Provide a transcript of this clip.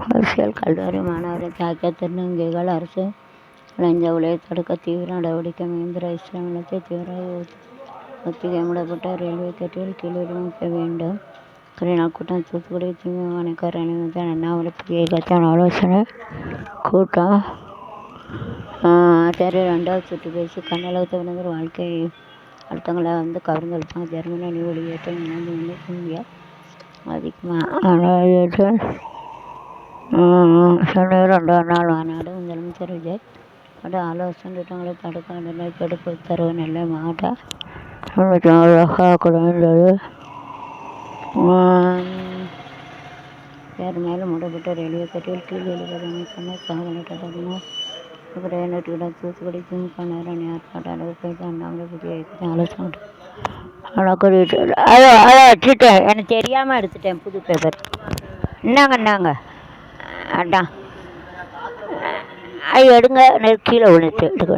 அரசியல் கல்லூரி மாணவரை தாக்கிய திருநங்கைகள் அரசு லஞ்ச ஊழலை தடுக்க தீவிர நடவடிக்கை. மஹிந்திரா இஸ்லாமியத்தை தீவிரவாத ஒத்திகை. மூடப்பட்ட ரயில்வே கேட்டில் கீழுரிமைக்க வேண்டும். கரிநாள் கூட்டம் தூத்துக்குடி. திமுக மாணிக்கர் அணிவகுத்த அண்ணாமலை புதிய கட்சியான ஆலோசனை கூட்டம். ஆச்சாரிய 2வது சுற்று பேசி கண்ணளவுத்த விருந்தர் வாழ்க்கை அழுத்தங்களை கவர்ந்தெழுப்பாங்க. ஜெர்மனி அணி வெளியேற்றம். இங்கிலாந்து இந்தியா அதிகமாக சென்னையில் 2வது நாள் மாநாடு. முதலமைச்சர் விஜய் ஆலோசனை திட்டங்களை தடுக்க நிர்ணயிப்பெடுப்பு உத்தரவு. நெல்லை மாவட்ட குறைந்தது மேலும் மூடப்பட்ட ரயில்வே கட்டில் கீழ் எழுபது சாதனை தூத்துக்குடி. திமுக நேரணி ஆர்ப்பாட்டம். அளவுக்கு அண்ணாமலை புதிய ஆலோசனை வச்சுட்டேன். எனக்கு தெரியாமல் எடுத்துட்டேன் புது பேப்பர். என்னங்க அதான் எடுங்க கீழே விழுந்துட்டு எடுக்க